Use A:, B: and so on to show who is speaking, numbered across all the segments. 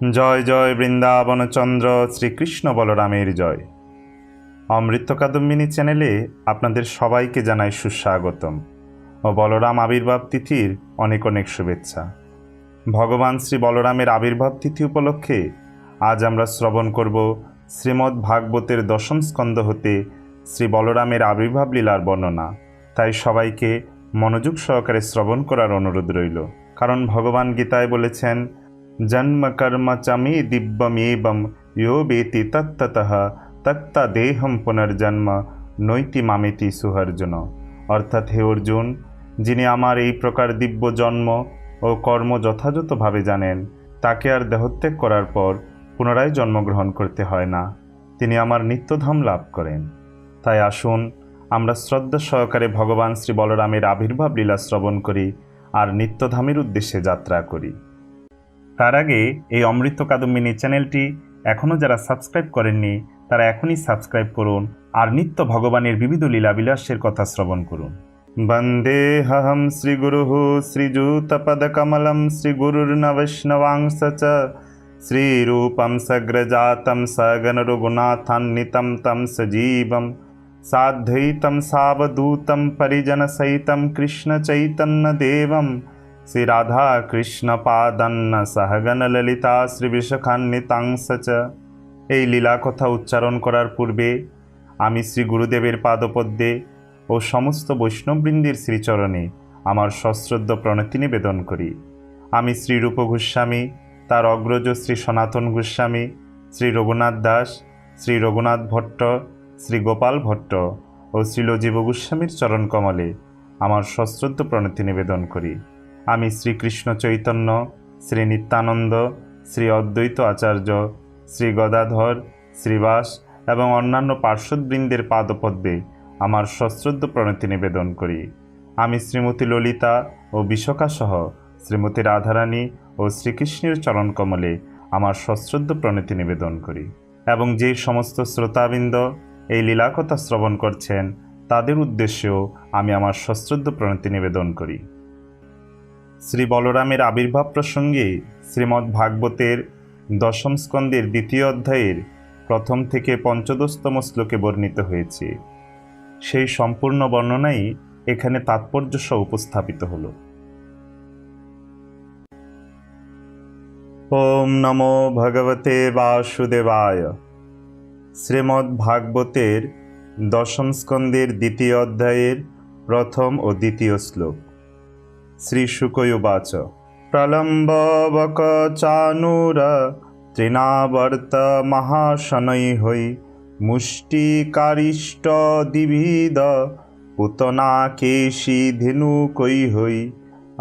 A: জয় জয় বৃন্দাবন চন্দ্র শ্রীকৃষ্ণ বলরামের জয়। অমৃত কাদম্বিনী চ্যানেলে আপনাদের সবাইকে জানাই সুস্বাগতম ও বলরাম আবির্ভাব তিথির অনেক অনেক শুভেচ্ছা। ভগবান শ্রী বলরামের আবির্ভাব তিথি উপলক্ষে আজ আমরা শ্রবণ করব শ্রীমদ্ ভাগবতের দশম স্কন্ধ হতে শ্রী বলরামের আবির্ভাব লীলার বর্ণনা। তাই সবাইকে মনোযোগ সহকারে শ্রবণ করার অনুরোধ রইল, কারণ ভগবান গীতায় বলেছেন, জন্ম কর্ম চ মে দিব্যমেবম ইয়ো বেতি তত্ততঃ তত্তা দেহম পুনর্জন্ম নৈতি মামেতি সুহর্জন। অর্থাৎ, হে অর্জুন, যিনি আমার এই প্রকার দিব্য জন্ম ও কর্ম যথাযথভাবে জানেন, তাকে আর দেহত্যাগ করার পর পুনরায় জন্মগ্রহণ করতে হয় না, তিনি আমার নিত্যধাম লাভ করেন। তাই আসুন আমরা শ্রদ্ধা সহকারে ভগবান শ্রী বলরামের আবির্ভাব লীলা শ্রবণ করি আর নিত্যধামের উদ্দেশ্যে যাত্রা করি। তার আগে এই অমৃত কাদম্বিনী চ্যানেলটি এখনও যারা সাবস্ক্রাইব করেননি তারা এখনই সাবস্ক্রাইব করুন আর নিত্য ভগবানের বিবিধ লীলাবিলাসের কথা শ্রবণ করুন। বন্দেহম শ্রীগুরুঃ শ্রীযুতপদকমলম শ্রীগুরুর্ন বৈষ্ণবাংশ চ শ্রীরূপম সগ্রজাতম সগণ রঘুনাথান্বিতম তম সজীবম সাদ্বৈতম সাবধূতম পরিজনসহিতম কৃষ্ণ চৈতন্য দেবম শ্রী রাধা কৃষ্ণ পাদন্ন সহগণ ললিতা শ্রী বিশাখান্বিতাংশ চ। এই লীলা কথা উচ্চারণ করার পূর্বে আমি শ্রী গুরুদেবের পাদপদ্মে ও সমস্ত বৈষ্ণববৃন্দের শ্রীচরণে আমার সশ্রদ্ধ প্রণতি নিবেদন করি। আমি শ্রী রূপ গোস্বামী, তার অগ্রজ শ্রী সনাতন গোস্বামী, শ্রী রঘুনাথ দাস, শ্রী রঘুনাথ ভট্ট, শ্রী গোপাল ভট্ট ও শ্রীলজীব গোস্বামীর চরণ কমলে আমার সশ্রদ্ধ প্রণতি নিবেদন করি। আমি শ্রীকৃষ্ণ চৈতন্য, শ্রী নিত্যানন্দ, শ্রী অদ্বৈত আচার্য, শ্রী গদাধর, শ্রীবাস এবং অন্যান্য পার্শ্বদবৃন্দের পাদপদ্মে আমার সশ্রদ্ধ প্রণতি নিবেদন করি। আমি শ্রীমতী ললিতা ও বিশাখাসহ শ্রীমতী রাধারানী ও শ্রীকৃষ্ণের চরণ কমলে আমার সশ্রদ্ধ প্রণতি নিবেদন করি। এবং যে সমস্ত শ্রোতাবৃন্দ এই লীলাকথা শ্রবণ করছেন তাদের উদ্দেশ্যেও আমি আমার সশ্রদ্ধ প্রণতি নিবেদন করি। শ্রী বলরামের আবির্ভাব প্রসঙ্গে শ্রীমদ্ ভাগবতের দশম স্কন্ধের দ্বিতীয় অধ্যায়ের প্রথম থেকে পঞ্চদশতম শ্লোকে বর্ণিত হয়েছে। সেই সম্পূর্ণ বর্ণনাই এখানে তাৎপর্যসহ উপস্থাপিত হল। ওম নমো ভগবতে বাসুদেবায়। শ্রীমদ্ ভাগবতের দশম স্কন্ধের দ্বিতীয় অধ্যায়ের প্রথম ও দ্বিতীয় শ্লোক। শ্রী শুক উবাচ প্রলম্ববক চানুর তৃণাবর্ত মহাশনৈঃ মুষ্টিকারিষ্ট দ্বিবিধ পুতনা কেশী ধেনুকৈঃ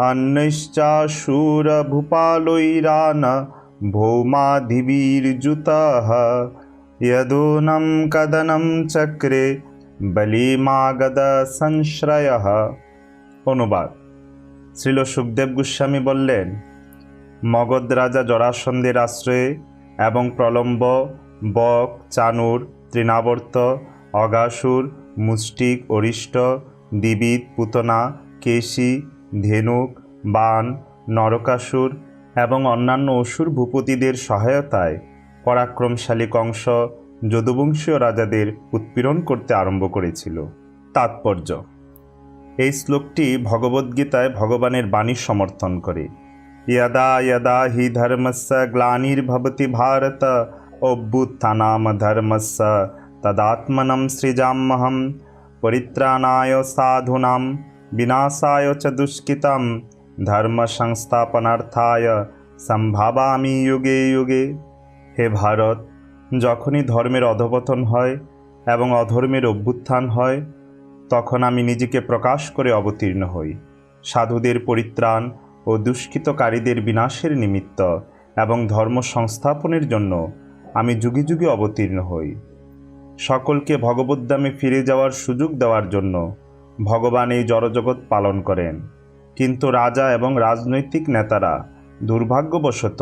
A: অন্যশ্চাশূর ভূপালৈরান ভৌমাধিবীর্যুতঃ যদূনম কদনম চক্রে বলিমাগধ সংশ্রয়ঃ। অনুবাদ: শ্রীল সুখদেব গোস্বামী বললেন, মগধ রাজা জরাসন্ধের আশ্রয়ে এবং প্রলম্ব, বক, চানুর, তৃণাবর্ত, অগাসুর, মুষ্টিক, অরিষ্ট, দ্বিবিদ, পুতনা, কেশী, ধেনুক, বাণ, নরকাসুর এবং অন্যান্য অসুর ভূপতিদের সহায়তায় পরাক্রমশালী কংস যদুবংশীয় রাজাদের উৎপীড়ন করতে আরম্ভ করেছিল। তাৎপর্য: এই শ্লোকটি ভগবদ্গীতায় ভগবানের বাণী সমর্থন করে। যদা যদা হি ধর্মস্য গ্লানির্ভবতি ভারত অভ্যুত্থানাম ধর্মস্য তদাত্মনম সৃজাম্যহম পরিত্রাণায় সাধূনাম বিনাশায় চ দুষ্কৃতম ধর্ম সংস্থাপনার্থায় সম্ভাবামি যুগে যুগে। হে ভারত, যখনই ধর্মের অধঃপতন হয় এবং অধর্মের অভ্যুত্থান হয়, তখন আমি নিজেকে প্রকাশ করে অবতীর্ণ হই। সাধুদের পরিত্রাণ ও দুষ্কৃতকারীদের বিনাশের নিমিত্ত এবং ধর্ম সংস্থাপনের জন্য আমি যুগে যুগে অবতীর্ণ হই। সকলকে ভগবদ্ধামে ফিরে যাওয়ার সুযোগ দেওয়ার জন্য ভগবান এই জড়জগৎ পালন করেন। কিন্তু রাজা এবং রাজনৈতিক নেতারা দুর্ভাগ্যবশত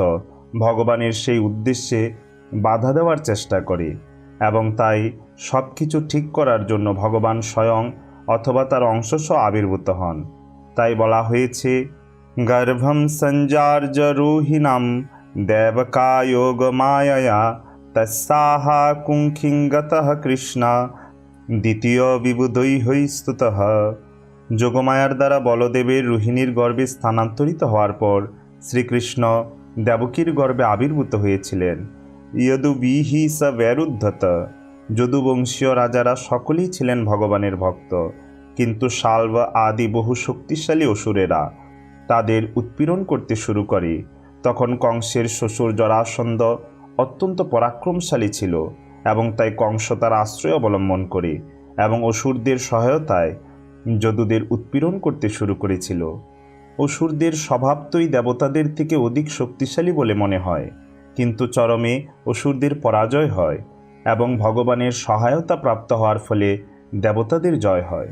A: ভগবানের সেই উদ্দেশ্যে বাধা দেওয়ার চেষ্টা করে এবং তাই সব কিছু ঠিক করার জন্য ভগবান স্বয়ং অথবা তার অংশসহ আবির্ভূত হন। তাই বলা হয়েছে, গর্ভম সঞ্জার্য রোহিণাম দেবকা যোগমায়য়া তস্যাহ কুঙ্খিং গতঃ কৃষ্ণ দ্বিতীয় বিবুধৈঃ স্তুতঃ। যোগমায়ার দ্বারা বলদেবের রোহিণীর গর্ভে স্থানান্তরিত হওয়ার পর শ্রীকৃষ্ণ দেবকীর গর্ভে আবির্ভূত হয়েছিলেন। যদুবিহি স বৈরুদ্ধত। যদুবংশীয় রাজারা সকলেই ছিলেন ভগবানের ভক্ত, কিন্তু শাল্ব আদি বহু শক্তিশালী অসুরেরা তাদের উৎপীড়ন করতে শুরু করে। তখন কংসের শ্বশুর জরাসন্ধ অত্যন্ত পরাক্রমশালী ছিল এবং তাই কংস তার আশ্রয় অবলম্বন করে এবং অসুরদের সহায়তায় যদুদের উৎপীড়ন করতে শুরু করেছিল। অসুরদের স্বভাবতই দেবতাদের থেকে অধিক শক্তিশালী বলে মনে হয়, কিন্তু চরমে অসুরদের পরাজয় হয় এবং ভগবানের সহায়তা প্রাপ্ত হওয়ার ফলে দেবতাদের জয় হয়।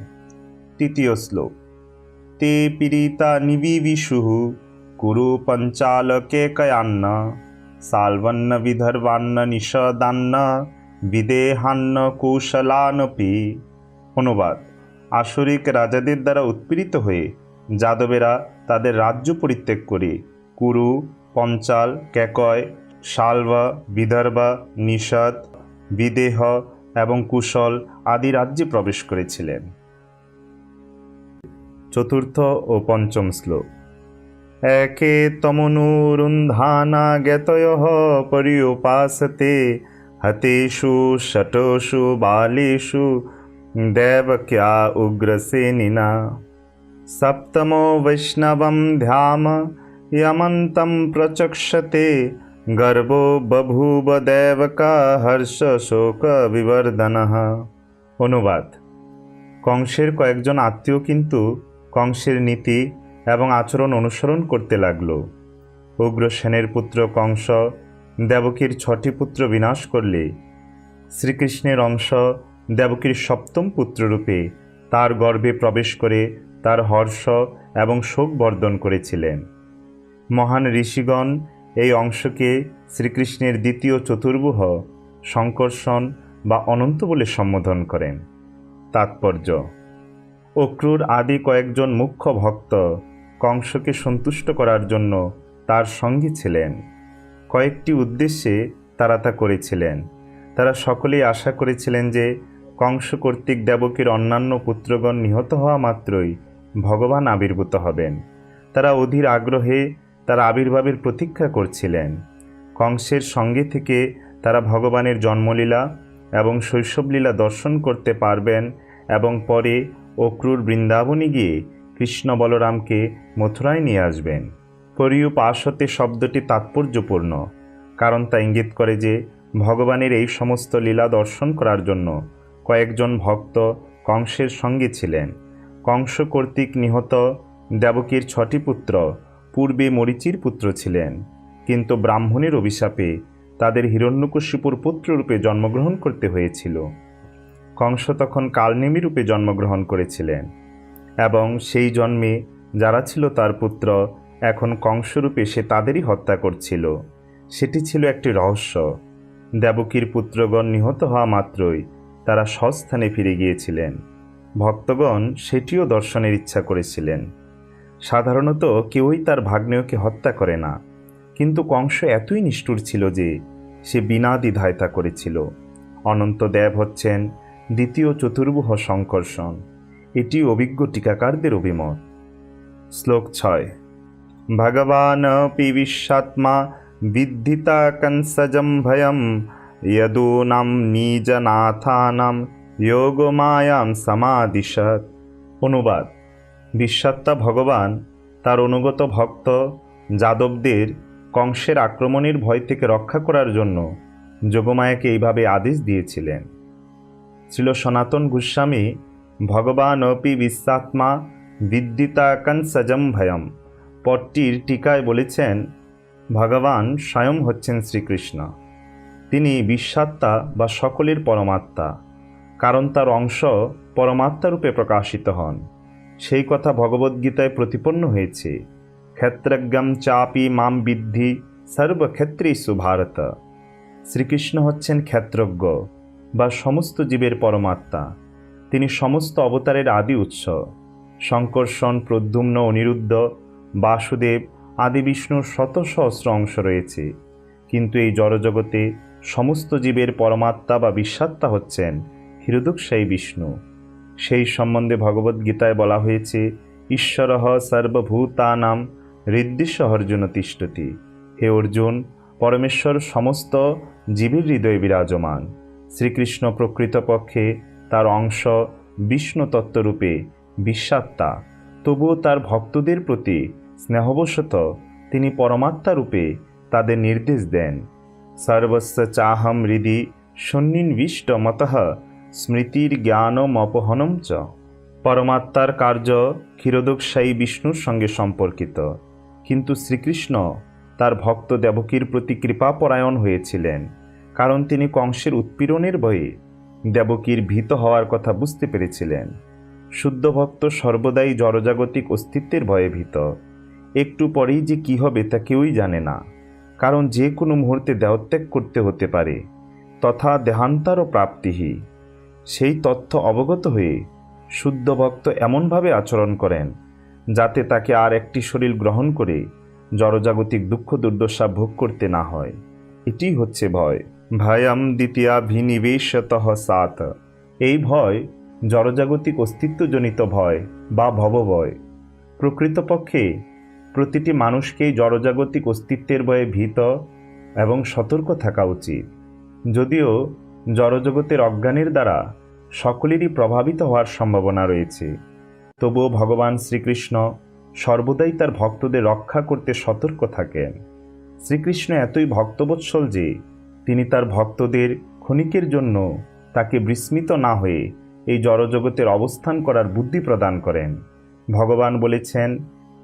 A: তৃতীয় শ্লোক। তে পীড়িতা নিবিবিষুঃ কুরু পঞ্চালকেকয়ান্ন সালবন্ন বিদর্ভান্ন নিষদান্ন বিদেহান্ন কৌশলানপি। অনুবাদ: আসরিক রাজাদের দ্বারা উৎপীড়িত হয়ে যাদবেরা তাদের রাজ্য পরিত্যাগ করে কুরু, পঞ্চাল, কেকয়, শাল্ব, বিদর্ভ, নিষদ, বিদেহ এবং কুশল আদি রাজ্যে প্রবেশ করেছিলেন। চতুর্থ ও পঞ্চম শ্লোক। একে তমনুরুন্ধানা জ্ঞাতয়ঃ পর্যুপাসতে হতেষু শতষু বালেষু দেবক্যা উগ্রসেনিনা। সপ্তমো বৈষ্ণবম ধ্যাম यमन्तं प्रचक्षते गर्भो बभूव देवका हर्ष शोक বিবর্ধনঃ। অনুবাদ: কংসের কয়েকজন আত্মীয় কিন্তু কংসের নীতি এবং আচরণ অনুসরণ করতে লাগল। উগ্রসেনের পুত্র কংস দেবকীর 6টি পুত্র বিনাশ করলে শ্রীকৃষ্ণের অংশ দেবকীর সপ্তম পুত্ররূপে তার গর্ভে প্রবেশ করে তার হর্ষ এবং শোক বর্ধন করেছিলেন। মহান ঋষিগণ এই অংশকে শ্রীকৃষ্ণের দ্বিতীয় চতুর্ভুজ শঙ্কর্ষণ বা অনন্ত বলে সম্বোধন করেন। তাৎপর্য: অক্রূর আদি কয়েকজন মুখ্য ভক্ত কংসকে সন্তুষ্ট করার জন্য তার সঙ্গী ছিলেন। কয়েকটি উদ্দেশ্যে তারা তা করেছিলেন। তারা সকলেই আশা করেছিলেন যে কংস কর্তৃক দেবকীর অন্যান্য পুত্রগণ নিহত হওয়া মাত্রই ভগবান আবির্ভূত হবেন। তারা অধীর আগ্রহে তার আবির্ভাবের প্রতীক্ষা করছিলেন। কংসের সঙ্গে থেকে তারা ভগবানের জন্মলীলা এবং শৈশবলীলা দর্শন করতে পারবেন এবং পরে অক্রূর বৃন্দাবনে গিয়ে কৃষ্ণ বলরামকে মথুরায় নিয়ে আসবেন। পর্যুপাসতে শব্দটি তাৎপর্যপূর্ণ, কারণ তা ইঙ্গিত করে যে ভগবানের এই সমস্ত লীলা দর্শন করার জন্য কয়েকজন ভক্ত কংসের সঙ্গে ছিলেন। কংস কর্তৃক নিহত দেবকীর 6টি পুত্র পূর্বে মরীচির পুত্র ছিলেন, কিন্তু ব্রাহ্মণের অভিশাপে তাদের হিরণ্যকশিপুর পুত্ররূপে জন্মগ্রহণ করতে হয়েছিল। কংস তখন কালনেমী রূপে জন্মগ্রহণ করেছিলেন এবং সেই জন্মে যারা ছিল তার পুত্র এখন কংসরূপে সে তাদেরই হত্যা করছিল। সেটি ছিল একটি রহস্য। দেবকীর পুত্রগণ নিহত হওয়া মাত্রই তারা স্বস্থানে ফিরে গিয়েছিলেন। ভক্তগণ সেটিও দর্শনের ইচ্ছা করেছিলেন। সাধারণত কেউই তার ভাগ্নেয়কে হত্যা করে না, কিন্তু কংস এতই নিষ্ঠুর ছিল যে সে বিনা দ্বিধায় তা করেছিল। অনন্ত দেব হচ্ছেন দ্বিতীয় চতুর্ভুজ শঙ্কর্ষণ। এটি অভিজ্ঞ টিকাকারদের অভিমত। শ্লোক 6। ভগবানপি বিশ্বাত্মা বিদ্ধিতা কংসজম ভয়ম যদূনাম নিজনাথানাম যোগমায়াম সমাদিশত। অনুবাদ: বিশ্বাত্মা ভগবান তার অনুগত ভক্ত যাদবদের কংসের আক্রমণের ভয় থেকে রক্ষা করার জন্য যোগমায়াকে এইভাবে আদেশ দিয়েছিলেন। শ্রীল সনাতন গোস্বামী ভগবানপি বিশ্বাত্মা বিদ্ধিতা কংসজম ভয়ম পদটির টিকায় বলেছেন, ভগবান স্বয়ং হচ্ছেন শ্রীকৃষ্ণ। তিনি বিশ্বাত্মা বা সকলের পরমাত্মা, কারণ তার অংশ পরমাত্মারূপে প্রকাশিত হন। সেই কথা ভগবদ্গীতায় প্রতিপন্ন হয়েছে, ক্ষেত্রজ্ঞম চাপি মাম বিদ্ধি সর্বক্ষেত্রেষু ভারত। শ্রীকৃষ্ণ হচ্ছেন ক্ষেত্রজ্ঞ বা সমস্ত জীবের পরমাত্মা। তিনি সমস্ত অবতারের আদি উৎস। শঙ্কর্ষণ, প্রদ্যুম্ন, অনিরুদ্ধ, বাসুদেব আদি বিষ্ণুর শত সহস্র অংশ রয়েছে, কিন্তু এই জড়জগতে সমস্ত জীবের পরমাত্মা বা বিশ্বাত্মা হচ্ছেন হিরদুকশায়ী বিষ্ণু। সেই সম্বন্ধে ভগবদ্গীতায় বলা হয়েছে, ঈশ্বরঃ সর্বভূতানাং হৃদ্দেশে অর্জুন তিষ্ঠতি। হে অর্জুন, পরমেশ্বর সমস্ত জীবের হৃদয়ে বিরাজমান। শ্রীকৃষ্ণ প্রকৃতপক্ষে তার অংশ বিষ্ণু তত্ত্বরূপে বিশ্বাত্মা, তবুও তার ভক্তদের প্রতি স্নেহবশত তিনি পরমাত্মা রূপে তাদের নির্দেশ দেন। সর্বস্ব চাহম হৃদি সন্নিবিষ্ট মতঃ স্মৃতির জ্ঞানমপহনম চ। পরমাত্মার কার্য ক্ষীরোদকশায়ী বিষ্ণুর সঙ্গে সম্পর্কিত, কিন্তু শ্রীকৃষ্ণ তার ভক্ত দেবকীর প্রতি কৃপাপরায়ণ হয়েছিলেন, কারণ তিনি কংসের উৎপীড়নের ভয়ে দেবকীর ভীত হওয়ার কথা বুঝতে পেরেছিলেন। শুদ্ধ ভক্ত সর্বদাই জড়জাগতিক অস্তিত্বের ভয়ে ভীত। একটু পরেই যে কী হবে তা কেউই জানে না, কারণ যে কোনো মুহূর্তে দেহত্যাগ করতে হতে পারে, তথা দেহান্তারও প্রাপ্তিহি। সেই তথ্য অবগত হয়ে শুদ্ধ ভক্ত এমনভাবে আচরণ করেন যাতে তাকে আর একটি শরীর গ্রহণ করে জড়জাগতিক দুঃখ দুর্দশা ভোগ করতে না হয়। এটি হচ্ছে ভয়। ভয়ম দ্বিতীয়াভিনিবেশতঃ সাত। এই ভয় জড়জাগতিক অস্তিত্বজনিত ভয় বা ভবভয়। প্রকৃতপক্ষে প্রতিটি মানুষকেই জড়জাগতিক অস্তিত্বের ভয়ে ভীত এবং সতর্ক থাকা উচিত। যদিও জড়জগতের অজ্ঞানের দ্বারা সকলেরই প্রভাবিত হওয়ার সম্ভাবনা রয়েছে, তবুও ভগবান শ্রীকৃষ্ণ সর্বদাই তার ভক্তদের রক্ষা করতে সতর্ক থাকেন। শ্রীকৃষ্ণ এতই ভক্তবৎসল যে তিনি তার ভক্তদের ক্ষণিকের জন্য তাকে বিস্মিত না হয়ে এই জড়জগতের অবস্থান করার বুদ্ধি প্রদান করেন। ভগবান বলেছেন,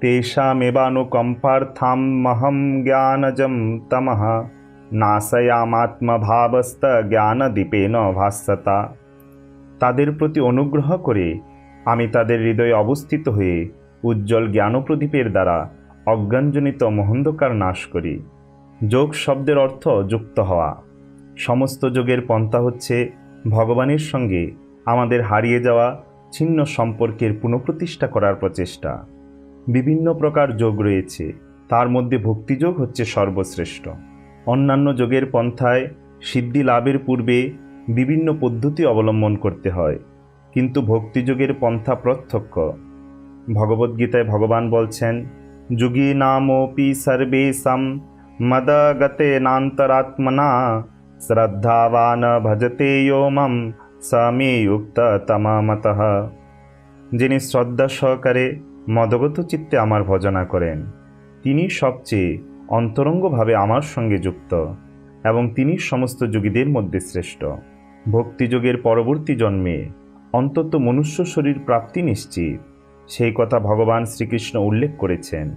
A: তেষামেবানুকম্পার্থাম মহম জ্ঞানজম তমঃ নাশয়ামাত্মভাবস্ত জ্ঞানদীপেন ভাস্বতা। তাদের প্রতি অনুগ্রহ করে আমি তাদের হৃদয়ে অবস্থিত হয়ে উজ্জ্বল জ্ঞানপ্রদীপের দ্বারা অজ্ঞানজনিত মহন্ধকার নাশ করি। যোগ শব্দের অর্থ যুক্ত হওয়া। সমস্ত যোগের পন্থা হচ্ছে ভগবানের সঙ্গে আমাদের হারিয়ে যাওয়া ছিন্ন সম্পর্কের পুনঃপ্রতিষ্ঠা করার প্রচেষ্টা। বিভিন্ন প্রকার যোগ রয়েছে, তার মধ্যে ভক্তিযোগ হচ্ছে সর্বশ্রেষ্ঠ। অন্যান্য যোগের পন্থায় সিদ্ধি লাভের পূর্বে বিভিন্ন পদ্ধতি অবলম্বন করতে হয়, কিন্তু ভক্তিযোগের পন্থা প্রত্যক্ষ। ভগবদ্গীতায় ভগবান বলছেন, যোগী নামোপি সর্বেষাং মদগতেনান্তরাত্মনা শ্রদ্ধাবান ভজতে ইয়ো মাং স মে যুক্ততমা মতঃ। যিনি শ্রদ্ধা সহকারে মদগত চিত্তে আমার ভজনা করেন, তিনি সবচেয়ে অন্তরঙ্গভাবে আমার সঙ্গে যুক্ত এবং তিনি সমস্ত যোগীদের মধ্যে শ্রেষ্ঠ। ভক্তিযোগের পরবর্তী জন্মে অন্তত মনুষ্য শরীর প্রাপ্তি নিশ্চিত, সেই কথা ভগবান শ্রীকৃষ্ণ উল্লেখ করেছেন।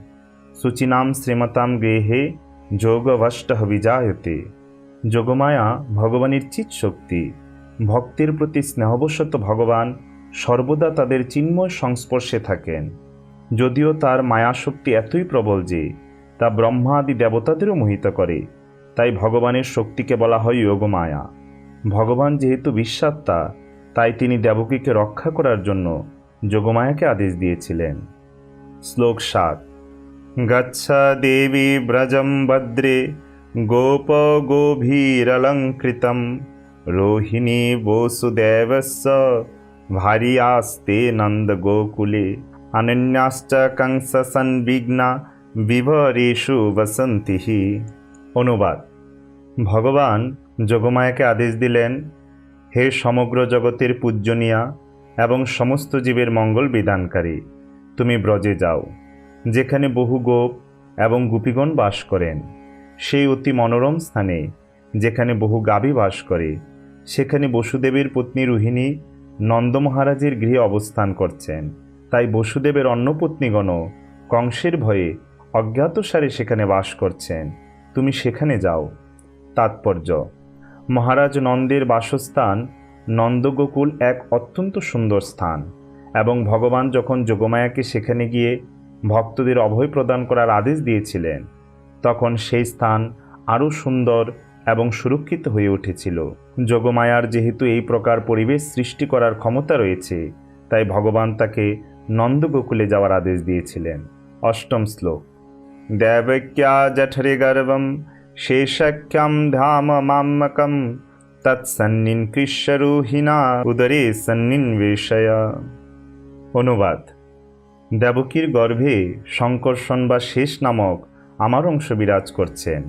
A: শুচিনাম শ্রীমতাম গৃহে যোগভষ্টঃ বিজায়তে। যোগমায়া ভগবানের চিৎ শক্তি। ভক্তের প্রতি স্নেহবশত ভগবান সর্বদা তাদের চিন্ময় সংস্পর্শে থাকেন। যদিও তার মায়াশক্তি এতই প্রবল যে তা ব্রহ্মা আদি দেবতাদেরও মোহিত করে, তাই ভগবানের শক্তিকে বলা হয় যোগমায়া। ভগবান যেহেতু বিশ্বাত্মা, তাই তিনি দেবকীকে রক্ষা করার জন্য যোগমায়াকে আদেশ দিয়েছিলেন। শ্লোক 7। গচ্ছ দেবী ব্রজম ভদ্রে গোপ গোভীরলঙ্কৃতম রোহিণী বসুদেবস্য ভারিয়াস্তে নন্দ গোকুলে অনন্যাশ্চ কংস সন্বিঘ্না বিভরেষু বসন্তিঃ। অনুবাদ। ভগবান যোগমায়াকে আদেশ দিলেন, হে সমগ্র জগতের পূজ্যনিয়া এবং সমস্ত জীবের মঙ্গল বিধানকারী, তুমি ব্রজে যাও, যেখানে বহু গোপ এবং গোপীগণ বাস করেন। সেই অতি মনোরম স্থানে যেখানে বহু গাভী বাস করে, সেখানে বসুদেবের পত্নী রোহিণী নন্দ মহারাজের গৃহে অবস্থান করছেন। তাই বসুদেবের অন্য পত্নীগণও কংসের ভয়ে অজ্ঞাতসারে সেখানে বাস করছেন। তুমি সেখানে যাও। তাৎপর্য: মহারাজ নন্দের বাসস্থান নন্দগোকুল এক অত্যন্ত সুন্দর স্থান, এবং ভগবান যখন যোগমায়াকে সেখানে গিয়ে ভক্তদের অভয় প্রদান করার আদেশ দিয়েছিলেন, তখন সেই স্থান আরও সুন্দর এবং সুরক্ষিত হয়ে উঠেছিল। যোগমায়ার যেহেতু এই প্রকার পরিবেশ সৃষ্টি করার ক্ষমতা রয়েছে, তাই ভগবান তাকে নন্দগোকুলে যাওয়ার আদেশ দিয়েছিলেন। 8ম শ্লোক। দেবক্যা জঠরে গর্ভম শেষক্যম ধাম মাম্মকম তৎসন্নিকৃষ্যরুহিণা উদরে সন্নিবেশয়া। অনুবাদ: দেবকীর গর্ভে সংকর্ষণ বা শেষ নামক আমার অংশ বিরাজ করছেন,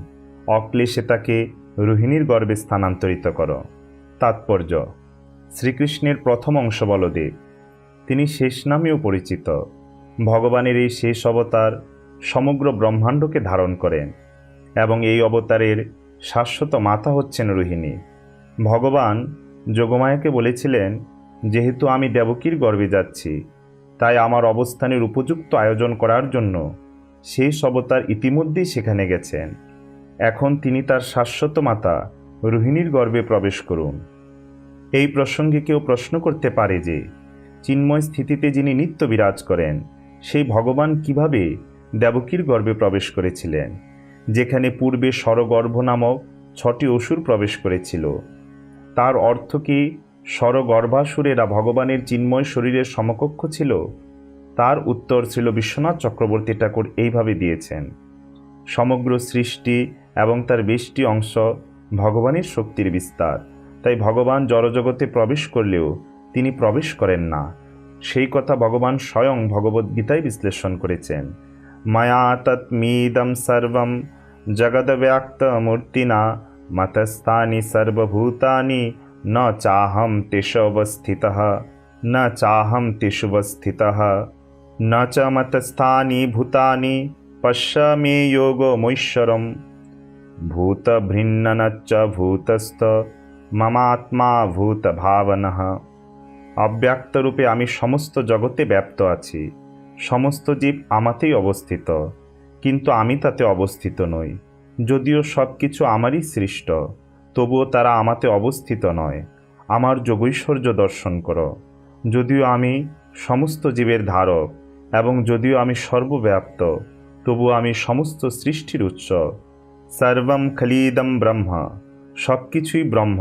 A: অক্লেশে তাকে রোহিণীর গর্ভে স্থানান্তরিত করো। তাৎপর্য: শ্রীকৃষ্ণের প্রথম অংশ বলদেব, তিনি শেষ নামেও পরিচিত। ভগবানের এই শেষ অবতার সমগ্র ব্রহ্মাণ্ডকে ধারণ করেন এবং এই অবতারের শাশ্বত মাতা হচ্ছেন রোহিণী। ভগবান যোগমায়াকে বলেছিলেন, যেহেতু আমি দেবকীর গর্ভে যাচ্ছি, তাই আমার অবস্থানের উপযুক্ত আয়োজন করার জন্য শেষ অবতার ইতিমধ্যেই সেখানে গেছেন। এখন তিনি তার শাশ্বত মাতা রোহিণীর গর্ভে প্রবেশ করুন। এই প্রসঙ্গে কেউ প্রশ্ন করতে পারে যে, চিন্ময় স্থিতিতে যিনি নিত্য বিরাজ করেন, সেই ভগবান কিভাবে দেবকীর গর্ভে প্রবেশ করেছিলেন, যেখানে পূর্বে স্বরগর্ভ নামক 6টি অসুর প্রবেশ করেছিল? তার অর্থ কি স্বরগর্ভাসুরেরা ভগবানের চিন্ময় শরীরের সমকক্ষ ছিল? তার উত্তর ছিল বিশ্বনাথ চক্রবর্তী ঠাকুর এইভাবে দিয়েছেন: সমগ্র সৃষ্টি এবং তার বেশটি অংশ ভগবানের শক্তির বিস্তার, তাই ভগবান জড়জগতে প্রবেশ করলেও তিনি প্রবেশ করেন না। সেই কথা ভগবান স্বয়ং ভগবদ্গীতায় বিশ্লেষণ করেছেন। মায়া তৎমিদম সর্বম জগদ্ব্যক্ত মূর্তিনা মতস্থানি সর্বভূতানি ন চাহম তেষু অবস্থিতঃ ন চাহম তেষু অবস্থিতঃ ন চ মতস্থানি ভূতানি পশ্য মে যোগমৈশ্বরম ভূতভৃন্নশ্চ ভূতস্থ মমাত্মা ভূতভাবনঃ। অব্যক্তরূপে আমি সমস্ত জগতে ব্যাপ্ত আছি, সমস্ত জীব আমাতেই অবস্থিত, কিন্তু আমি তাতে অবস্থিত নই। যদিও সব কিছু আমারই সৃষ্ট, তবুও তারা আমাতে অবস্থিত নয়। আমার যোগৈশ্বর্য দর্শন করো। যদিও আমি সমস্ত জীবের ধারক এবং যদিও আমি সর্বব্যাপ্ত, তবুও আমি সমস্ত সৃষ্টির উৎস। সর্বম খলিদম ব্রহ্ম, সব কিছুই ব্রহ্ম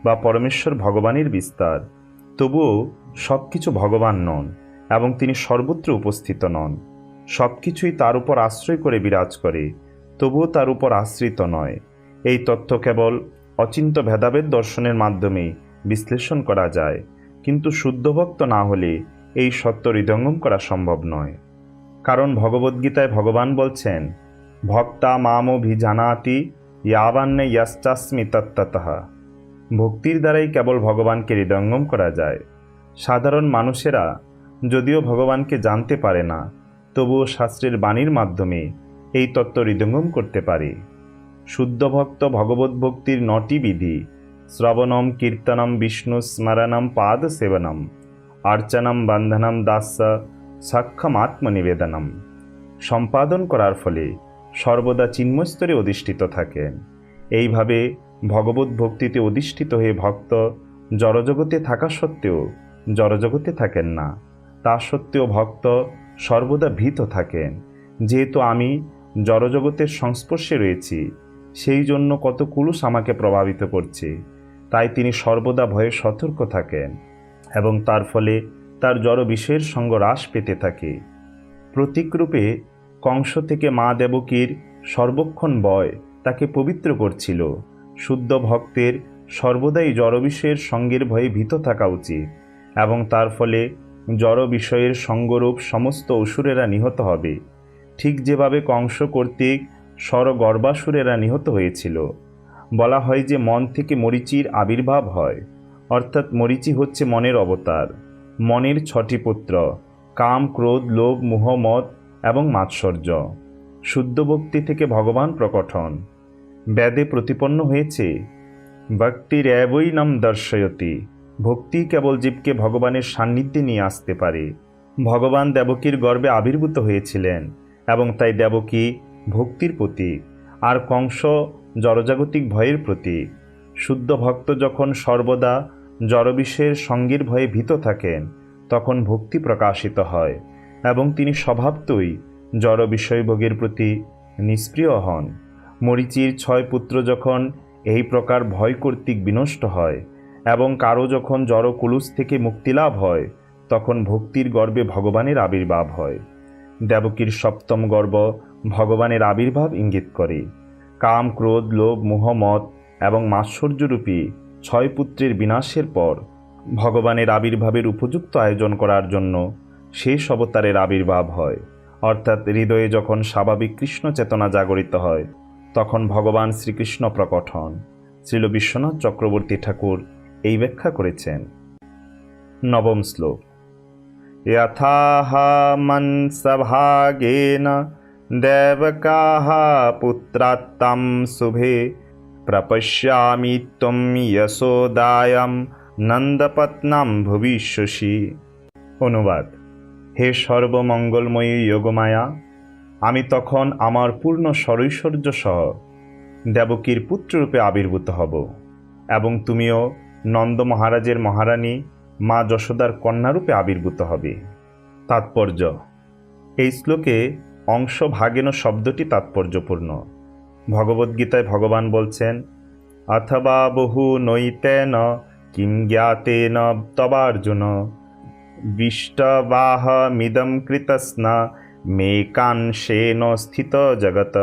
A: বা পরমেশ্বর ভগবানের বিস্তার। তবুও সব কিছু ভগবান নন এবং তিনি সর্বত্র উপস্থিত নন। সব কিছুই তার উপর আশ্রয় করে বিরাজ করে, তবুও তার উপর আশ্রিত নয়। এই তথ্য কেবল অচিন্ত ভেদাভেদ দর্শনের মাধ্যমে বিশ্লেষণ করা যায়, কিন্তু শুদ্ধ ভক্ত না হলে এই সত্য হৃদয়ঙ্গম করা সম্ভব নয়। কারণ ভগবদ্গীতায় ভগবান বলছেন, ভক্তা মামভিজানাতি ইয়াবান্য ইয়াশ্চাস্মি তত্ত্বতঃ। ভক্তির দ্বারাই কেবল ভগবানকে হৃদয়ঙ্গম করা যায়। সাধারণ মানুষেরা যদিও ভগবানকে জানতে পারে না, তবুও শাস্ত্রের বাণীর মাধ্যমে এই তত্ত্ব হৃদয়ঙ্গম করতে পারে। শুদ্ধ ভক্ত ভগবত ভক্তির 9টি বিধি শ্রবণম কীর্তনম বিষ্ণু স্মরণম পাদ সেবনম অর্চনম বন্ধনম দাস্য সক্ষম আত্মনিবেদনম সম্পাদন করার ফলে সর্বদা চিন্ময়স্তরে অধিষ্ঠিত থাকেন। এইভাবে ভগবত ভক্তিতে অধিষ্ঠিত হয়ে ভক্ত জড়জগতে থাকা সত্ত্বেও জড়জগতে থাকেন না। তা সত্ত্বেও ভক্ত সর্বদা ভীত থাকেন। যেহেতু আমি জড়জগতের সংস্পর্শে রয়েছি, সেই জন্য কত কুলুষ আমাকে প্রভাবিত করছে, তাই তিনি সর্বদা ভয়ে সতর্ক থাকেন এবং তার ফলে তার জড় বিষয়ের সঙ্গ হ্রাস পেতে থাকে। প্রতীকরূপে কংস থেকে মা দেবকীর সর্বক্ষণ ভয় তাকে পবিত্র করছিল। শুদ্ধ ভক্তের সর্বদাই জড় বিষয়ের সঙ্গের ভয়ে ভীত থাকা উচিত এবং তার ফলে জড় বিষয়ের সঙ্গরূপ সমস্ত অসুরেরা নিহত হবে, ঠিক যেভাবে কংস কর্তৃক স্বরগর্ভাসুরেরা নিহত হয়েছিল। বলা হয় যে মন থেকে মরীচির আবির্ভাব হয়, অর্থাৎ মরীচি হচ্ছে মনের অবতার। মনের 6টি পুত্র কাম, ক্রোধ, লোভ, মোহ, মদ এবং মাৎসর্য। শুদ্ধ ভক্তি থেকে ভগবান প্রকট হন। বেদে প্রতিপন্ন হয়েছে ভক্তিরেবৈনম দর্শয়তি, ভক্তি কেবল জীবকে ভগবানের সান্নিধ্যে নিয়ে আসতে পারে। ভগবান দেবকীর গর্ভে আবির্ভূত হয়েছিলেন এবং তাই দেবকী ভক্তির প্রতীক আর কংস জড়জাগতিক ভয়ের প্রতীক। শুদ্ধ ভক্ত যখন সর্বদা জড়বিষয়ের সঙ্গের ভয়ে ভীত থাকেন, তখন ভক্তি প্রকাশিত হয় এবং তিনি স্বভাবতই জড় বিষয়ভোগের প্রতি নিষ্ক্রিয় হন। মরীচির 6 পুত্র যখন এই প্রকার ভয় কর্তৃক বিনষ্ট হয় এবং কারো যখন জড় কুলুষ থেকে মুক্তিলাভ হয়, তখন ভক্তির গর্ভে ভগবানের আবির্ভাব হয়। দেবকীর সপ্তম গর্ভ ভগবানের আবির্ভাব ইঙ্গিত করে। কাম, ক্রোধ, লোভ, মোহ, মদ এবং মাৎসর্যরূপী 6 পুত্রের বিনাশের পর ভগবানের আবির্ভাবের উপযুক্ত আয়োজন করার জন্য শেষ অবতারের আবির্ভাব হয়। অর্থাৎ হৃদয়ে যখন স্বাভাবিক কৃষ্ণ চেতনা জাগরিত হয়, তখন ভগবান শ্রীকৃষ্ণ প্রকট হন। শ্রীল বিশ্বনাথ চক্রবর্তী ঠাকুর এই ব্যাখ্যা করেছেন। নবম শ্লোক। यथाह मन्सभागेन देवकाः पुत्रात्तं शुभे प्रपश्यामि त्वं यशोदायां नन्दपत्नां भविष्यसि। অনুবাদ। হে সর্বমঙ্গলময়ী যোগমায়া, আমি তখন আমার পূর্ণ সরৈশ্বর্য সহ দেবকীর পুত্ররূপে আবির্ভূত হব এবং তুমিও নন্দ মহারাজের মহারানী মা যশোদার কন্যারূপে আবির্ভূত হবে। তাৎপর্য। এই শ্লোকে অংশ ভাগেন শব্দটি তাৎপর্যপূর্ণ। ভগবদ্গীতায় ভগবান বলছেন, অথবা বহু নৈতেন কিং জ্ঞাতেন তবার্জুন বিষ্টবাহ মিদম কৃতস্না মেকাংশেন স্থিত জগত।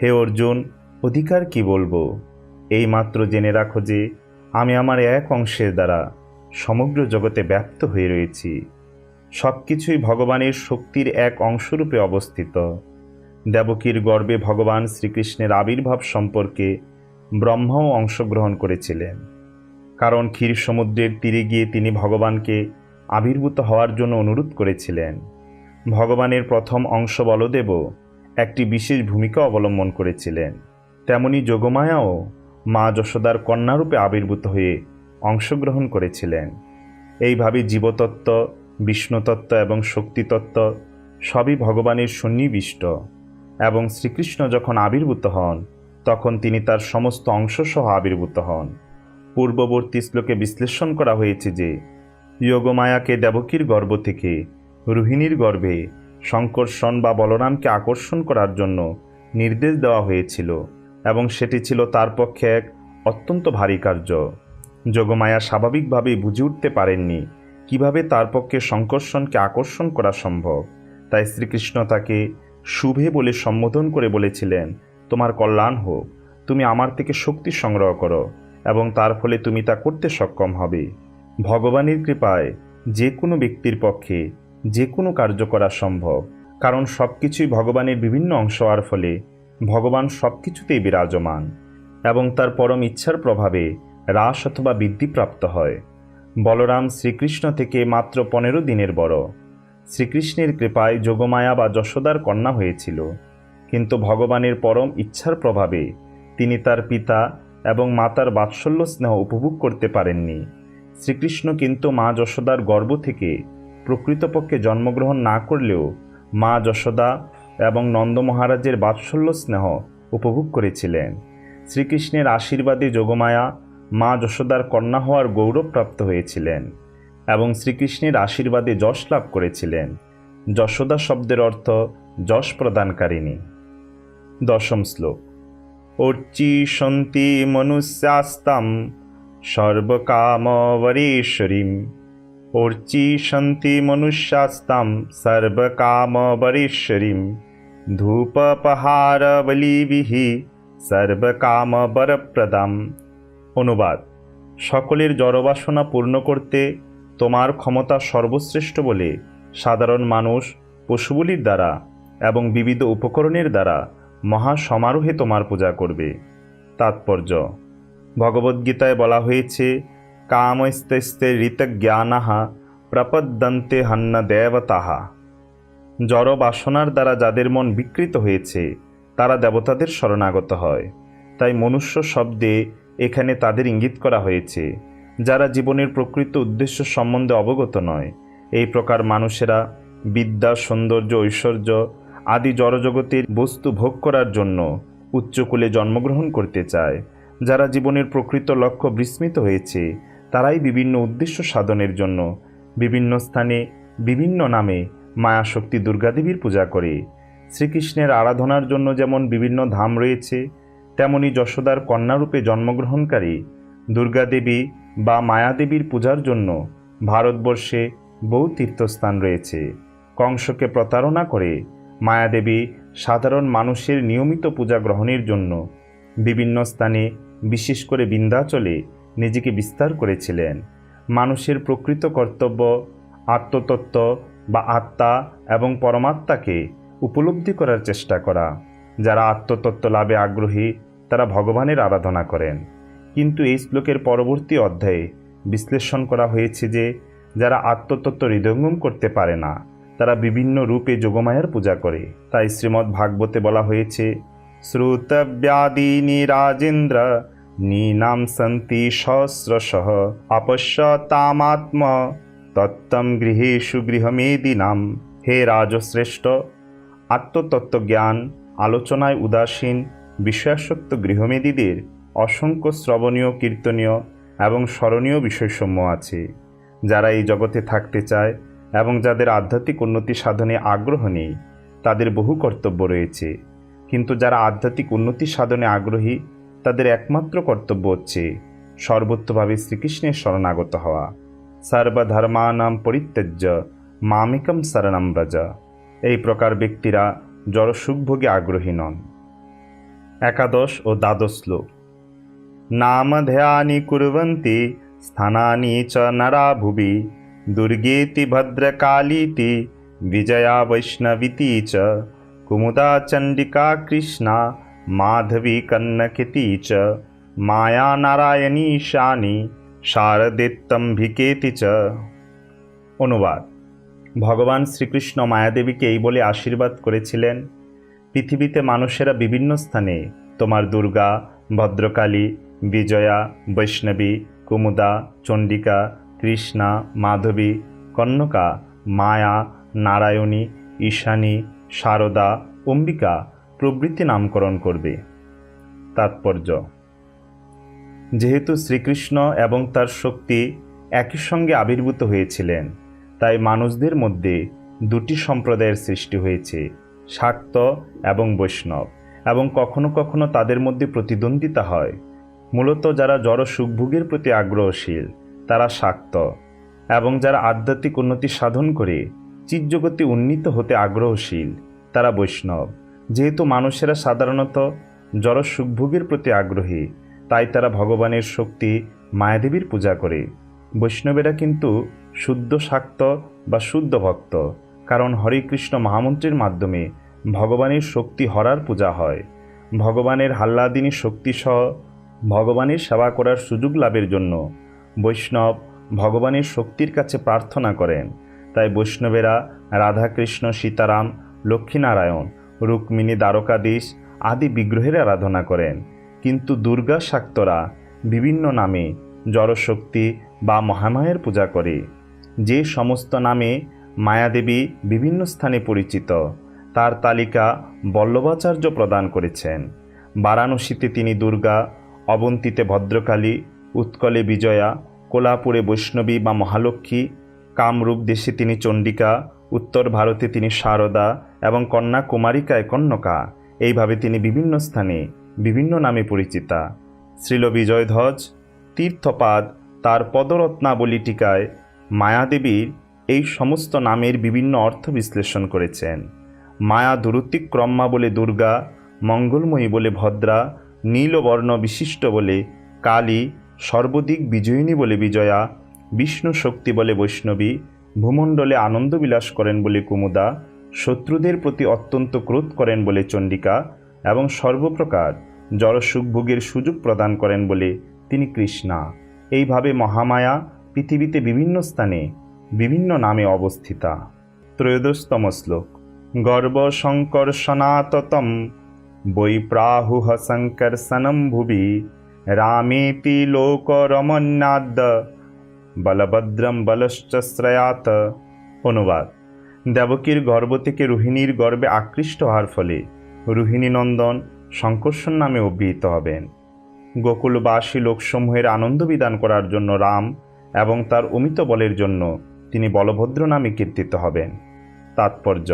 A: হে অর্জুন, অধিকার কি বলবো? এই মাত্র জেনে রাখো যে আমি আমার এক অংশের দ্বারা সমগ্র জগতে ব্যাপ্ত হয়ে রয়েছি। সব কিছুই ভগবানের শক্তির এক অংশরূপে অবস্থিত। দেবকীর গর্ভে ভগবান শ্রীকৃষ্ণের আবির্ভাব সম্পর্কে ব্রহ্মাও অংশগ্রহণ করেছিলেন, কারণ ক্ষীর সমুদ্রের তীরে গিয়ে তিনি ভগবানকে আবির্ভূত হওয়ার জন্য অনুরোধ করেছিলেন। ভগবানের প্রথম অংশ বলদেবও একটি বিশেষ ভূমিকা অবলম্বন করেছিলেন। তেমনি যোগমায়াও মা যশোদার কন্যারূপে আবির্ভূত হয়ে অংশগ্রহণ করেছিলেন। এইভাবে জীবতত্ত্ব, বিষ্ণুতত্ত্ব এবং শক্তিতত্ত্ব সবই ভগবানের সন্নিবিষ্ট, এবং শ্রীকৃষ্ণ যখন আবির্ভূত হন তখন তিনি তার সমস্ত অংশসহ আবির্ভূত হন। পূর্ববর্তী শ্লোকে বিশ্লেষণ করা হয়েছে যে যোগমায়াকে দেবকীর গর্ভ থেকে রোহিণীর গর্ভে শঙ্কর্ষণ বা বলরামকে আকর্ষণ করার জন্য নির্দেশ দেওয়া হয়েছিল, এবং সেটি ছিল তার পক্ষে এক অত্যন্ত ভারী কার্য। যোগমায়া স্বাভাবিকভাবেই বুঝে উঠতে পারেননি কিভাবে তার পক্ষে শঙ্কর্ষণকে আকর্ষণ করা সম্ভব। তাই শ্রীকৃষ্ণ তাকে শুভে বলে সম্বোধন করে বলেছিলেন, তোমার কল্যাণ হোক, তুমি আমার থেকে শক্তি সংগ্রহ করো এবং তার ফলে তুমি তা করতে সক্ষম হবে। ভগবানের কৃপায় যে কোনো ব্যক্তির পক্ষে যে কোনো কার্য করা সম্ভব, কারণ সব কিছুই ভগবানের বিভিন্ন অংশ হওয়ার ফলে ভগবান সব কিছুতেই বিরাজমান এবং তার পরম ইচ্ছার প্রভাবে হ্রাস অথবা বৃদ্ধিপ্রাপ্ত হয়। বলরাম শ্রীকৃষ্ণ থেকে মাত্র 15 দিনের বড়। শ্রীকৃষ্ণের কৃপায় যোগমায়া বা যশোদার কন্যা হয়েছিল, কিন্তু ভগবানের পরম ইচ্ছার প্রভাবে তিনি তার পিতা এবং মাতার বাৎসল্য স্নেহ উপভোগ করতে পারেননি। শ্রীকৃষ্ণ কিন্তু মা যশোদার গর্ভ থেকে প্রকৃতপক্ষে জন্মগ্রহণ না করলেও মা যশোদা এবং নন্দ মহারাজের বাৎসল্য স্নেহ উপভোগ করেছিলেন। শ্রীকৃষ্ণের আশীর্বাদে যোগমায়া মা যশোদার কন্যা হওয়ার গৌরব প্রাপ্ত হয়েছিলেন এবং শ্রীকৃষ্ণের আশীর্বাদে যশ লাভ করেছিলেন। যশোদা শব্দের অর্থ যশ প্রদানকারিণী। দশম শ্লোক। উচ্চীষন্তি মনুষ্যাস্তাম সর্বকামবরেশ্বরীম। উচ্চীষন্তি মনুষ্যাস্তাম সর্বকামবরেশ্বরীম ধূপপহারবলিভিঃ সর্বকামবরপ্রদাম। অনুবাদ। সকলের জড়বাসনা পূর্ণ করতে তোমার ক্ষমতা সর্বশ্রেষ্ঠ বলে সাধারণ মানুষ পশুবলির দ্বারা এবং বিবিধ উপকরণের দ্বারা মহা সমারোহে তোমার পূজা করবে। তাৎপর্য। ভগবদ্গীতায় বলা হয়েছে, কামস্তে ঋতজ্ঞানাঃ প্রপদ্যন্তে হন্য দেবতাঃ। জড় বাসনার দ্বারা যাদের মন বিকৃত হয়েছে তারা দেবতাদের শরণাগত হয়। তাই মনুষ্য শব্দে এখানে তাদের ইঙ্গিত করা হয়েছে যারা জীবনের প্রকৃত উদ্দেশ্য সম্বন্ধে অবগত নয়। এই প্রকার মানুষেরা বিদ্যা, সৌন্দর্য, ঐশ্বর্য আদি জড়জগতের বস্তু ভোগ করার জন্য উচ্চকুলে জন্মগ্রহণ করতে চায়। যারা জীবনের প্রকৃত লক্ষ্য বিস্মৃত হয়েছে তারাই বিভিন্ন উদ্দেশ্য সাধনের জন্য বিভিন্ন স্থানে বিভিন্ন নামে মায়াশক্তি দুর্গাদেবীর পূজা করে। শ্রীকৃষ্ণের আরাধনার জন্য যেমন বিভিন্ন ধাম রয়েছে, তেমনি যশোদার কন্যারূপে জন্মগ্রহণকারী দুর্গাদেবী বা মায়াদেবীর পূজার জন্য ভারতবর্ষে বহু তীর্থস্থান রয়েছে। কংসকে প্রতারণা করে মায়াদেবী সাধারণ মানুষের নিয়মিত পূজা গ্রহণের জন্য বিভিন্ন স্থানে, বিশেষ করে বিন্ধ্যাচলে নিজেকে বিস্তার করেছিলেন। মানুষের প্রকৃত কর্তব্য আত্মতত্ত্ব বা আত্মা এবং পরমাত্মাকে উপলব্ধি করার চেষ্টা করা। যারা আত্মতত্ত্ব লাভে আগ্রহী তারা ভগবানের আরাধনা করেন। কিন্তু এই শ্লোকের পরবর্তী অধ্যায়ে বিশ্লেষণ করা হয়েছে যে যারা আত্মতত্ত্ব হৃদয়ঙ্গম করতে পারে না তারা বিভিন্ন রূপে যোগমায়ার পূজা করে। তাই শ্রীমদ্ ভাগবতে বলা হয়েছে, শ্রুতব্যাদীনি রাজেন্দ্র নীনাম সন্তি সহস্রশঃ আপশ্যতামাত্ম তত্ত্বম গৃহেষু গৃহমেদিনাম। হে রাজশ্রেষ্ঠ, আত্মতত্ত্ব জ্ঞান আলোচনায় উদাসীন বিষয়াসক্ত গৃহমেদীদের অসংখ্য শ্রবণীয়, কীর্তনীয় এবং স্মরণীয় বিষয়সমূহ আছে। যারা এই জগতে থাকতে চায় এবং যাদের আধ্যাত্মিক উন্নতি সাধনে আগ্রহ নেই তাদের বহু কর্তব্য রয়েছে। কিন্তু যারা আধ্যাত্মিক উন্নতি সাধনে আগ্রহী তাদের একমাত্র কর্তব্য হচ্ছে সর্বত্রভাবে শ্রীকৃষ্ণের শরণাগত হওয়া। সর্বধর্মানাম পরিত্যজ্য মামেকম শরণম ব্রজ। এই প্রকার ব্যক্তিরা জড় সুখভোগে আগ্রহী নন। একাদশ ও দ্বাদশ শ্লোক। নামধ্যানি কুর্বন্তি স্থানানি চ নরা ভুবি দুর্গেতি ভদ্রকালীতি বিজয়া বৈষ্ণবীতি চ কুমুদা চণ্ডিকা কৃষ্ণা মাধবী কন্নকেতি চ মায়া নারায়ণী শানি শারদেত্তম্ভিকেতি চ। অনুবাদ: ভগবান শ্রীকৃষ্ণ মায়াদেবীকে এই বলে আশীর্বাদ করেছিলেন, পৃথিবীতে মানুষেরা বিভিন্ন স্থানে তোমার দুর্গা, ভদ্রকালী, বিজয়া, বৈষ্ণবী, কুমুদা, চণ্ডিকা, কৃষ্ণা, মাধবী, কন্নকা, মায়া, নারায়ণী, ঈশানী, শারদা, অম্বিকা প্রভৃতি নামকরণ করবে। তাৎপর্য: যেহেতু শ্রীকৃষ্ণ এবং তার শক্তি একই সঙ্গে আবির্ভূত হয়েছিলেন তাই মানুষদের মধ্যে দুটি সম্প্রদায়ের সৃষ্টি হয়েছে, শাক্ত এবং বৈষ্ণব, এবং কখনো কখনো তাদের মধ্যে প্রতিদ্বন্দ্বিতা হয়। মূলত যারা জড় সুখভোগের প্রতি আগ্রহশীল তারা শাক্ত, এবং যারা আধ্যাত্মিক উন্নতি সাধন করে চিৎজগতে উন্নীত হতে আগ্রহশীল তারা বৈষ্ণব। যেহেতু মানুষেরা সাধারণত জড় সুখভোগের প্রতি আগ্রহী তাই তারা ভগবানের শক্তি মায়াদেবীর পূজা করে। বৈষ্ণবেরা কিন্তু শুদ্ধ শাক্ত বা শুদ্ধ ভক্ত, কারণ হরে কৃষ্ণ মহামন্ত্রের মাধ্যমে ভগবানের শক্তি হরার পূজা হয়। ভগবানের হাল্লাদিনী শক্তিসহ ভগবানের সেবা করার সুযোগ লাভের জন্য বৈষ্ণব ভগবানের শক্তির কাছে প্রার্থনা করেন। তাই বৈষ্ণবেরা রাধাকৃষ্ণ, সীতারাম, লক্ষ্মীনারায়ণ, রুক্মিণী, দ্বারকাধীশ আদি বিগ্রহের আরাধনা করেন। কিন্তু দুর্গা শাক্তরা বিভিন্ন নামে জড়শক্তি বা মহামায়ের পূজা করে। যে সমস্ত নামে মায়াদেবী বিভিন্ন স্থানে পরিচিত তার তালিকা বল্লভাচার্য প্রদান করেছেন। বারাণসীতে তিনি দুর্গা, অবন্তীতে ভদ্রকালী, উৎকলে বিজয়া, কোলাপুরে বৈষ্ণবী বা মহালক্ষ্মী, কামরূপ দেশে তিনি চণ্ডিকা, উত্তর ভারতে তিনি শারদা এবং কন্যাকুমারিকায় কন্যকা। এইভাবে তিনি বিভিন্ন স্থানে বিভিন্ন নামে পরিচিতা। শ্রীল বিজয়ধ্বজ তীর্থপাদ তার পদরত্নাবলী টিকায় মায়াদেবীর এই সমস্ত নামের বিভিন্ন অর্থ বিশ্লেষণ করেছেন। মায়া দুরতিক্রম্মা বলে দুর্গা, মঙ্গলময়ী বলে ভদ্রা, নীলবর্ণ বিশিষ্ট বলে কালী, সর্বদিক বিজয়িনী বলে বিজয়া, বিষ্ণু শক্তি বলে বৈষ্ণবী, ভূমণ্ডলে আনন্দ বিলাস করেন বলে কুমুদা, শত্রুদের প্রতি অত্যন্ত ক্রোধ করেন বলে চণ্ডিকা এবং সর্বপ্রকার জড়সুখভোগের সুযোগ প্রদান করেন বলে তিনি কৃষ্ণা। এইভাবে মহামায়া পৃথিবীতে বিভিন্ন স্থানে বিভিন্ন নামে অবস্থিতা। ত্রয়োদশতম শ্লোক। গর্ব সংকর্ষণাততম বৈপ্রাহুহ সংকর্ষণম ভুবি রামেতি লোকরমন্যাদ্য বলভদ্রম বলশ্চ শ্রয়াত। অনুবাদ: দেবকীর গর্ভ থেকে রোহিণীর গর্ভে আকৃষ্ট হওয়ার ফলে রোহিণী নন্দন সংকর্ষণ নামে অভিহিত হবেন। গোকুলবাসী লোকসমূহের আনন্দ বিধান করার জন্য রাম এবং তার অমিত বলের জন্য তিনি বলভদ্র নামে কীর্তিত হবেন। তাৎপর্য: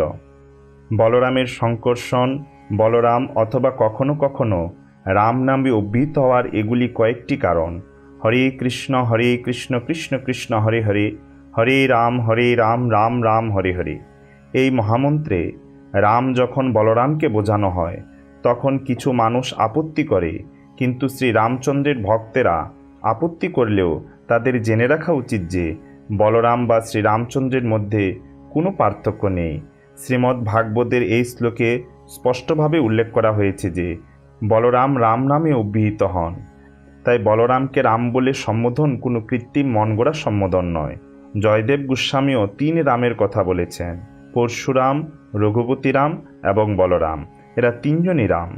A: বলরামের সংকর্ষণ, বলরাম অথবা কখনো কখনো রাম নামে অভিহিত হওয়ার এগুলি কয়েকটি কারণ। হরে কৃষ্ণ কৃষ্ণ কৃষ্ণ হরে হরে, হরে রাম রাম রাম হরে হরে। এই মহামন্ত্রে রাম যখন বলরামকে বোঝানো হয় তখন কিছু মানুষ আপত্তি করে, কিন্তু শ্রী রামচন্দ্রের ভক্তেরা আপত্তি করলেও তাদের জেনে রাখা উচিত যে বলরাম বা শ্রীরামচন্দ্রের মধ্যে কোনো পার্থক্য নেই। শ্রীমদ্ ভাগবতের এই শ্লোকে স্পষ্টভাবে উল্লেখ করা হয়েছে যে বলরাম রাম নামে অভিহিত হন। তাই বলরামকে রাম বলে সম্বোধন কোনো কৃত্রিম মনগড়া সম্বোধন নয়। জয়দেব গোস্বামীও 3 রামের কথা বলেছেন, পরশুরাম, রঘুপতি রাম এবং বলরাম, এরা 3 জনই রাম।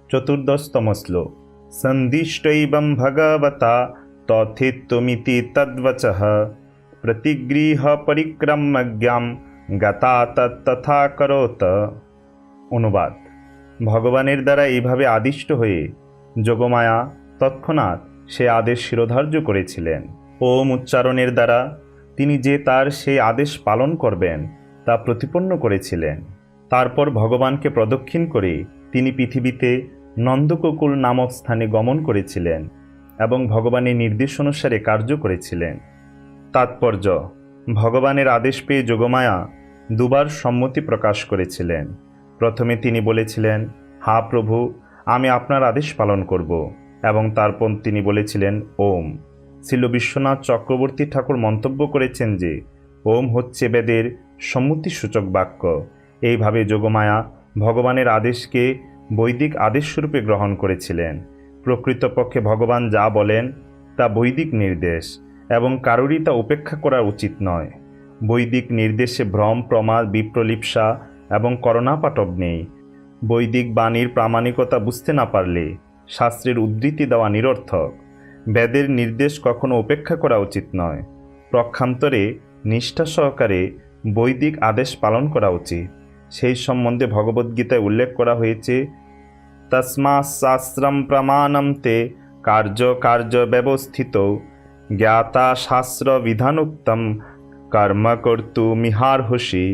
A: 14তম শ্লোক। সন্দিষ্টৈবং ভগবতা তথেত্বমিতি তদ্বচঃ প্রতিগৃহ পরিক্রমজ্ঞাম গতা তথা করোত। অনুবাদ: ভগবানের দ্বারা এইভাবে আদিষ্ট হয়ে যোগমায়া তৎক্ষণাৎ সে আদেশ শিরোধার্য করেছিলেন। ওম উচ্চারণের দ্বারা তিনি যে তার সেই আদেশ পালন করবেন তা প্রতিপন্ন করেছিলেন। তারপর ভগবানকে প্রদক্ষিণ করে তিনি পৃথিবীতে নন্দগোকুল নামক স্থানে গমন করেছিলেন এবং ভগবানের নির্দেশ অনুসারে কার্য করেছিলেন। তাৎপর্য: ভগবানের আদেশ পেয়ে যোগমায়া 2 বার সম্মতি প্রকাশ করেছিলেন। প্রথমে তিনি বলেছিলেন, হা প্রভু, আমি আপনার আদেশ পালন করব, এবং তারপর তিনি বলেছিলেন ওম। শ্রীল বিশ্বনাথ চক্রবর্তী ঠাকুর মন্তব্য করেছেন যে ওম হচ্ছে বেদের সম্মতিসূচক বাক্য। এইভাবে যোগমায়া ভগবানের আদেশকে বৈদিক আদেশস্বরূপে গ্রহণ করেছিলেন। প্রকৃতপক্ষে ভগবান যা বলেন তা বৈদিক নির্দেশ, এবং কারোরই তা উপেক্ষা করা উচিত নয়। বৈদিক নির্দেশে ভ্রম, প্রমাদ, বিপ্রলিপ্সা এবং করণাপাটব নেই। বৈদিক বাণীর প্রামাণিকতা বুঝতে না পারলে শাস্ত্রের উদ্ধৃতি দেওয়া নিরর্থক। বেদের নির্দেশ কখনো উপেক্ষা করা উচিত নয়। পক্ষান্তরে নিষ্ঠা সহকারে বৈদিক আদেশ পালন করা উচিত। সেই সম্বন্ধে ভগবদ্গীতায় উল্লেখ করা হয়েছে, তস্মাৎ শাস্ত্রম প্রমাণম তে কার্য কার্য ব্যবস্থিত জ্ঞাতা শাস্ত্র বিধানোক্তম কর্ম কর্তুমিহার্হসি।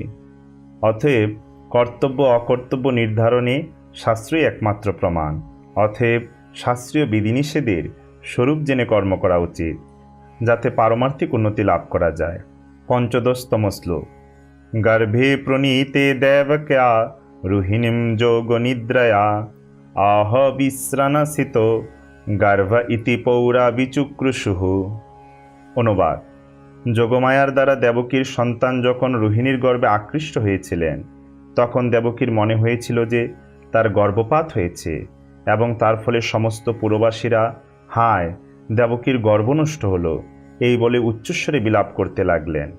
A: অতএব কর্তব্য অকর্তব্য নির্ধারণে শাস্ত্রই একমাত্র প্রমাণ। অতএব শাস্ত্রীয় বিধিনিষেধের স্বরূপ জেনে কর্ম করা উচিত, যাতে পারমার্থিক উন্নতি লাভ করা যায়। 15তম শ্লোক। গর্ভে প্রণীতে দেবক্যা রোহিণীম যোগনিদ্রয়া আহ বিশ্রানসিত গর্ভ ইতি পৌরা বিচুক্রুষুঃ। অনুবাদ: যোগমায়ার দ্বারা দেবকীর সন্তান যখন রোহিণীর গর্ভে আকৃষ্ট হয়েছিলেন তখন দেবকীর মনে হয়েছিল যে তার গর্ভপাত হয়েছে, এবং তার ফলে সমস্ত পুরবাসীরা হায়, দেবকীর গর্ভ নষ্ট হলো, এই বলে উচ্চস্বরে বিলাপ করতে লাগলেন।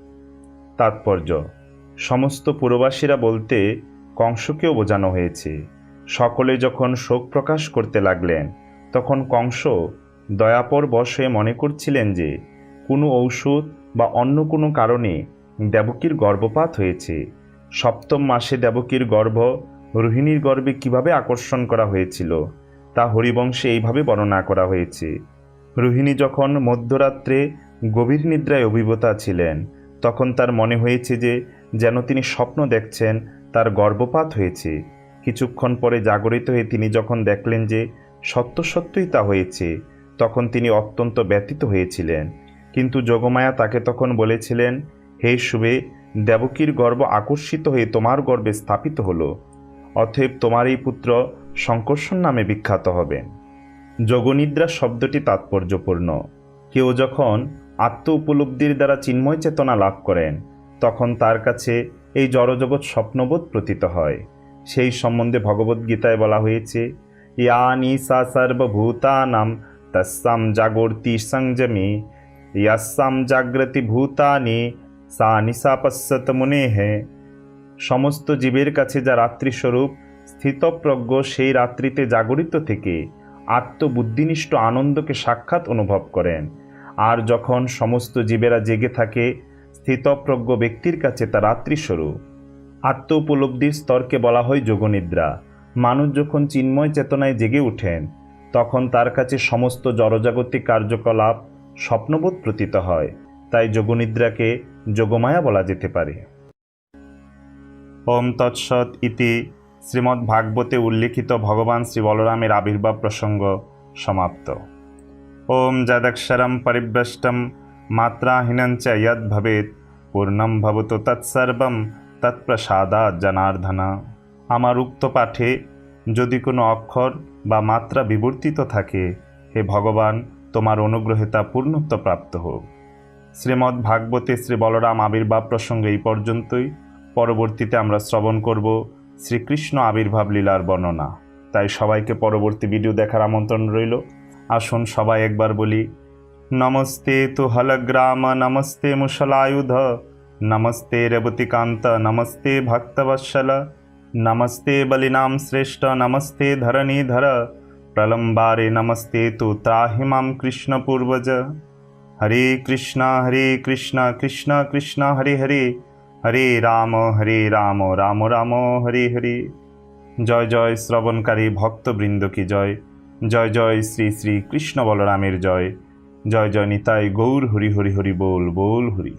A: তাৎপর্য: সমস্ত পুরবাসীরা বলতে কংসকেও বোঝানো হয়েছে। সকলে যখন শোক প্রকাশ করতে লাগলেন তখন কংস দয়াপর বশ হয়ে মনে করছিলেন যে কোনো ঔষধ বা অন্য কোনো কারণে দেবকীর গর্ভপাত হয়েছে। 7ম মাসে দেবকীর গর্ভ রোহিণীর গর্ভে কিভাবে আকর্ষণ করা হয়েছিল তা হরিবংশে এইভাবে বর্ণনা করা হয়েছে। রোহিণী যখন মধ্যরাত্রে গভীর নিদ্রায় অভিভূতা ছিলেন তখন তার মনে হয়েছে যে যেন তিনি স্বপ্ন দেখছেন তার গর্ভপাত হয়েছে। কিছুক্ষণ পরে জাগরিত হয়ে তিনি যখন দেখলেন যে সত্য সত্যই তা হয়েছে তখন তিনি অত্যন্ত ব্যথিত হয়েছিলেন। কিন্তু যোগমায়া তাকে তখন বলেছিলেন, হে শুভে, দেবকীর গর্ভ আকর্ষিত হয়ে তোমার গর্ভে স্থাপিত হলো, অতএব তোমার এই পুত্র শঙ্কর্ষণ নামে বিখ্যাত হবেন। যোগনিদ্রা শব্দটি তাৎপর্যপূর্ণ। কেউ যখন আত্ম উপলব্ধির দ্বারা চিন্ময় চেতনা লাভ করেন তখন তার কাছে এই জড়জগৎ স্বপ্নবোধ প্রতীত হয়। সেই সম্বন্ধে ভগবদ্গীতায় বলা হয়েছে, ইয়া নিশা সর্বভূতানাম তস্যাম জাগর্তি সংযমে ইয়াসাম জাগ্রতি ভূতানি সা নিশা পশ্যত মুনেঃ। সমস্ত জীবের কাছে যা রাত্রিস্বরূপ স্থিতপ্রজ্ঞ সেই রাত্রিতে জাগরিত থেকে আত্মবুদ্ধিনিষ্ঠ আনন্দকে সাক্ষাৎ অনুভব করেন। আর যখন সমস্ত জীবেরা জেগে থাকে স্থিতপ্রজ্ঞ ব্যক্তির কাছে তা রাত্রিস্বরূপ। আত্ম উপলব্ধির স্তরকে বলা হয় যোগনিদ্রা। মানুষ যখন চিন্ময় চেতনায় জেগে ওঠেন তখন তার কাছে সমস্ত জড়জাগতিক কার্যকলাপ স্বপ্নবোধ প্রতীত হয়। তাই যোগনিদ্রাকে যোগমায়া বলা যেতে পারে। ওম তৎসৎ ইতি শ্রীমদ্ভাগবতে উল্লিখিত ভগবান শ্রী বলরামের আবির্ভাব প্রসঙ্গ সমাপ্ত। ওম যদক্ষরম পরিভ্রষ্টম মাত্রাহীনঞ্চ যদ ভবেৎ পূর্ণম ভবতু তৎসর্বং তৎপ্রসাদাৎ জনার্দনা। আমার উক্ত পাঠে যদি কোনো অক্ষর বা মাত্রা বিবর্তিত থাকে, হে ভগবান, তোমার অনুগ্রহে তা পূর্ণত্ব প্রাপ্ত হোক। শ্রীমদ্ ভাগবতে শ্রী বলরাম আবির্ভাব প্রসঙ্গে এই পর্যন্তই। পরবর্তীতে আমরা শ্রবণ করব শ্রীকৃষ্ণ আবির্ভাব লীলার বর্ণনা। তাই সবাইকে পরবর্তী ভিডিও দেখার আমন্ত্রণ রইল। আসুন সবাই একবার বলি, নমস্তে তু হলগ্রাম, নমস্তে মুশলায়ুধ, নমস্তে রেবতীকান্ত, নমস্তে ভক্তবৎসল, নমস্তে বলিনাম শ্রেষ্ঠ, নমস্তে ধরণীধর, প্রলম্বারে নমস্তে তু ত্রাহি মাম কৃষ্ণ পূর্বজ। হরে কৃষ্ণ কৃষ্ণ কৃষ্ণ হরে হরে, হরে রাম রাম রাম হরে হরে। জয় জয় শ্রবণকারী ভক্তবৃন্দ কি জয়, জয় জয় শ্রী শ্রী কৃষ্ণ বলরামের জয়, জয় জয় নিতাই গৌর হরি হরি হরি, বল বল হরি।